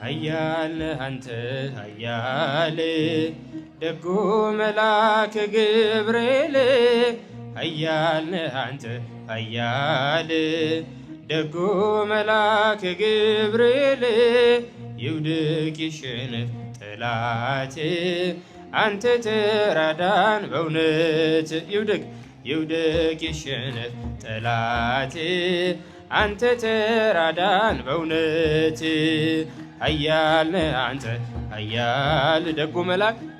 ኃያል አንተ ኃያል ደጉ መልአክ ገብርኤል ኃያል አንተ ኃያል ደጉ መልአክ ገብርኤል ይውደቅ ይሸነፍ ጠላት አንተ ተራዳን በእውነት ይውደቅ ይሸነፍ ጠላት አንተ ተራዳን በእውነት ኃያል አንተ ኃያል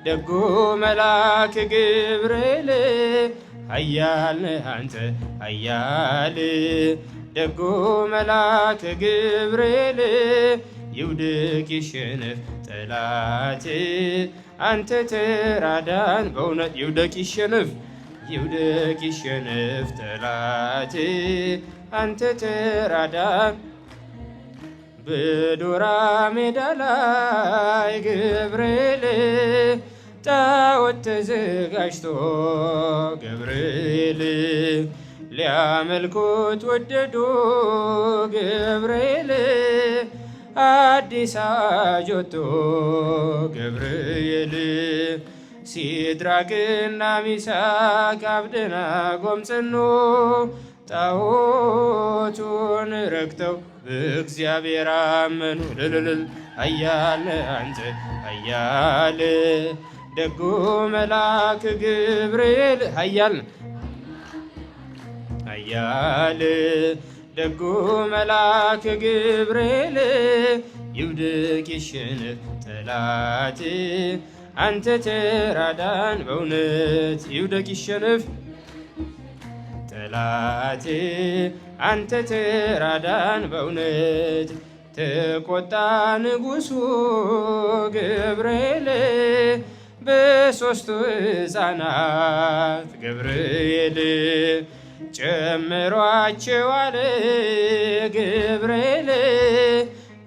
ደጉ መልአክ ገብርኤል ኃያል አንተ ኃያል ደጉ መልአክ ገብርኤል ይውደቅ ይሸነፍ ጠላት አንተ ተራዳን በእውነት ይውደቅ ይሸነፍ ጠላት አንተ ተራዳን በዶራ ሜዳ ላይ ገብርኤል ጣዖት ተዘጋጅቶ ገብርኤል ሊያመልኩት ወደዱ ገብርኤል አዲስ አዋጅ ወጥቶ ገብርኤል ሲድራቅና ሚሳቅ አብደናጎም ጸኑ ጣዖቱን ረግጠው በእግዚአብሔር አመኑ። ኃያል አንተ ኃያል ደጉ መልአክ ገብርኤል ኃያል ደጉ መልአክ ገብርኤል ይውደቅ ይሸነፍ ጠላት አንተ ተራዳን በእውነት ይውደቅ ይሸነፍ ጠላት አንተ ተራዳን በእውነት ተቆጣ ንጉሡ ገብርኤል በሦስቱ ሕፃናት ገብርኤል ጨምሯቸዋል ገብርኤል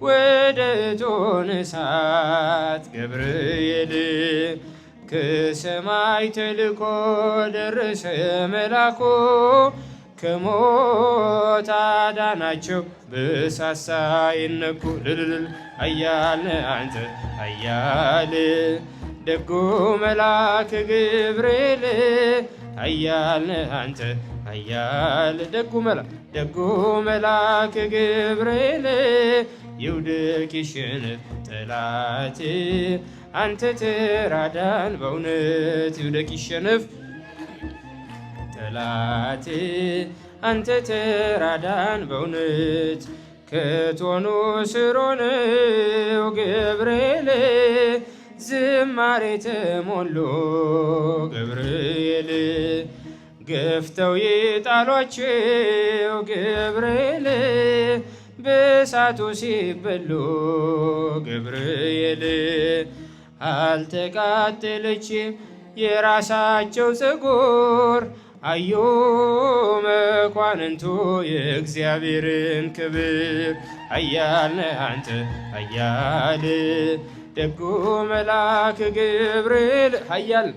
ወደ እቶነ እሳት ገብርኤል ከሰማይ ተልኮ ደረሰ መልአኩ ከሞት አዳናቸው በእሳት ሳይነኩ። ኃያል አንተ ኃያል ደጉ መልአክ ገብርኤል ኃያል አንተ ኃያል ደጉ መልአክ ገብርኤል ይውደቅ ይሸነፍ ጠላት አንተ ተራዳን በእውነት ይውደቅ ይሸነፍ ጠላት አንተ ተራዳን በእውነት ከእቶኑ ስር ሆነው ገብርኤል ዝማሬ ተሞሉ ገብርኤል ገፍተው የጣሏቸው ገብርኤል በእሳቱ ሲበሉ ገብርኤል አልተቃጠለችም የራሳቸው ፀጉር አዩ መኳንንቱ የእግዚአብሔርን ክብር። ኃያል አንተ ኃያል ደጉ መልአክ ገብርኤል ኃያል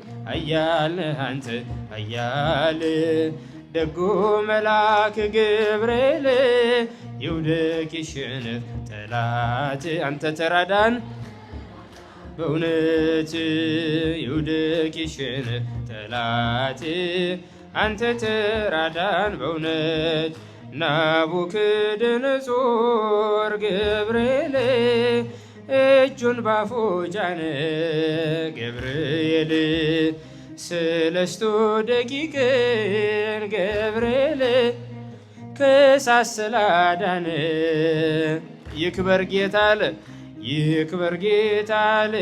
አንተ ኃያል ደጉ መልአክ ገብርኤል ይውደቅ ይሸነፍ ጠላት አንተ ተራዳን በእውነት ይውደቅ ይሸነፍ ጠላት አንተ ተራዳን በእውነት ናቡከደነፆር ገብርኤል እጁን ባፉ ጫነ ገብርኤል ሰለስቱ ደቂቅን ገብርኤል ከእሳት ስላዳነ ይክበር ጌታ አለ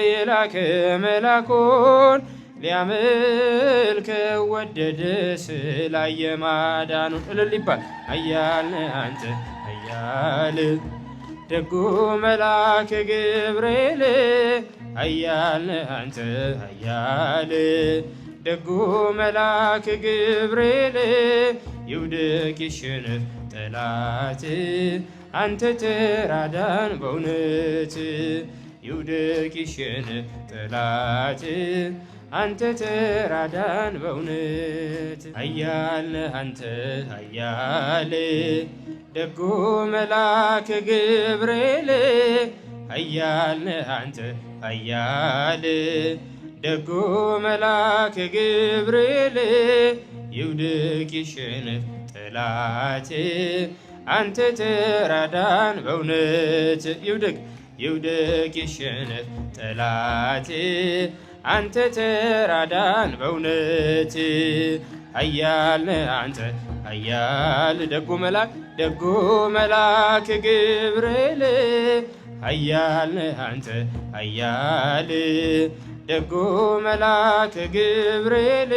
የላከ መልአኩን ሊያመልከው ወደደ ስላየ ማዳኑን። እልል ይባል ኃያል አንተ ኃያል ደጉ መልአክ ገብርኤል ኃያል አንተ ኃያል ደጉ መልአክ ገብርኤል ይውደቅ ይሸነፍ ጠላት አንተ ተራዳን በእውነት ይውደቅ ይሸነፍ ጠላት አንተ ተራዳን በእውነት። ኃያል አንተ ኃያል ደጉ መልአክ ገብርኤል ኃያል አንተ ኃያል ደጉ መልአክ ገብርኤል ይውደቅ ይሸነፍ ጠላት አንተ ተራዳን በእውነት ይውደቅ ይሸነፍ ጠላት አንተ ተራዳን በእውነት ኃያል አንተ ኃያል ደጉ መልአክ ገብርኤል ኃያል አንተ ኃያል ደጉ መልአክ ገብርኤል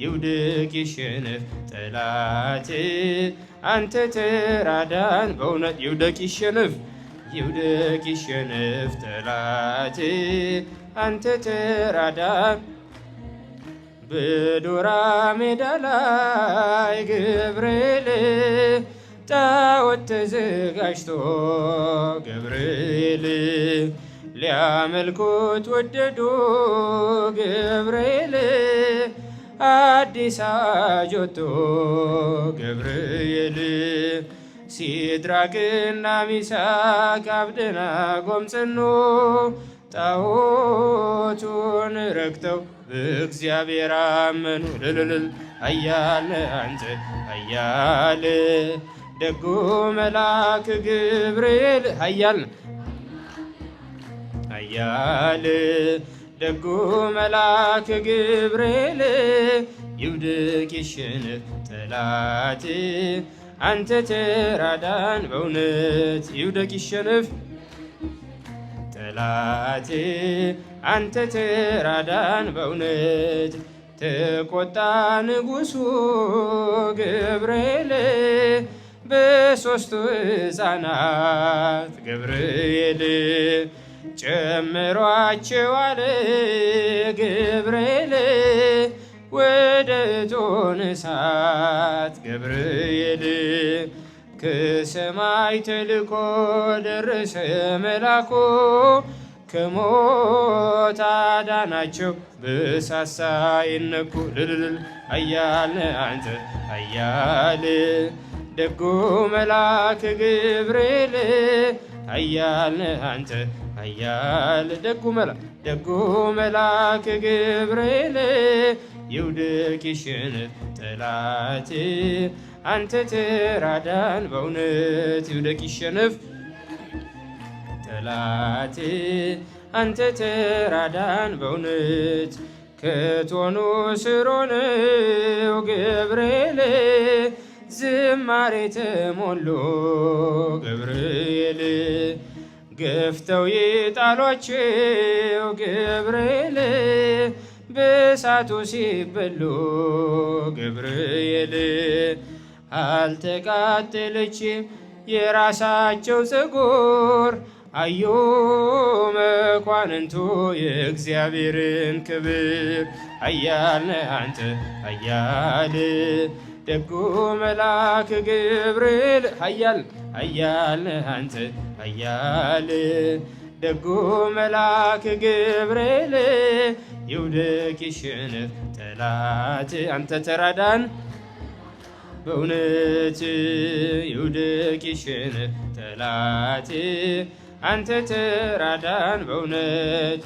ይውደቅ ይሸነፍ ጠላት አንተ ተራዳን በእውነት ይውደቅ ይሸነፍ ጠላት አንተ ተራዳን በዶራ ሜዳ ላይ ገብርኤል ጣዖት ተዘጋጅቶ ገብርኤል ሊያመልኩት ወደዱ ገብርኤል አዲስ አዋጅ ወጥቶ ገብርኤል ሲድራቅና ሚሳቅ አብደናጎም ጸኑ ጣዖቱን ረግጠው በእግዚአብሔር አመኑ። ልልልል ኃያል አንተ ኃያል ደጉ መልአክ ገብርኤል ኃያል ደጉ መልአክ ገብርኤል ይውደቅ ይሸነፍ ጠላት አንተ ተራዳን በእውነት ይውደቅ ይሸነፍ ጠላት አንተ ተራዳን በእውነት ተቆጣ ንጉሡ ገብርኤል በሦስቱ ሕፃናት ገብርኤል ጨምሯቸዋል ገብርኤል ወደ እቶነ እሳት ገብርኤል ከሰማይ ተልኮ ደረሰ መልአኩ ከሞት አዳናቸው በእሳት ሳይነኩ። ልልል ኃያል አንተ ኃያል ደጉ መልአክ ገብርኤል ኃያል አንተ ኃያል ደጉ መልአክ ገብርኤል ይውደቅ ይሸነፍ ጠላት አንተ ተራዳን በእውነት ይውደቅ ይሸነፍ ጠላት አንተ ተራዳን በእውነት ከእቶኑ ስር ሆነው ገብርኤል ዝማሬ ተሞሉ ገብርኤል ገፍተው የጣሏቸው ገብርኤል በእሳቱ ሲበሉ ገብርኤል አልተቃጠለችም የራሳቸው ፀጉር አዩ መኳንንቱ የእግዚአብሔርን ክብር። ኃያል አንተ ኃያል ደጉ መልአክ ገብርኤል ኃያል አንተ ኃያል ደጉ መልአክ ገብርኤል ይውደቅ ይሸነፍ ጠላት አንተ ተራዳን በእውነት ይውደቅ ይሸነፍ ጠላት አንተ ተራዳን በእውነት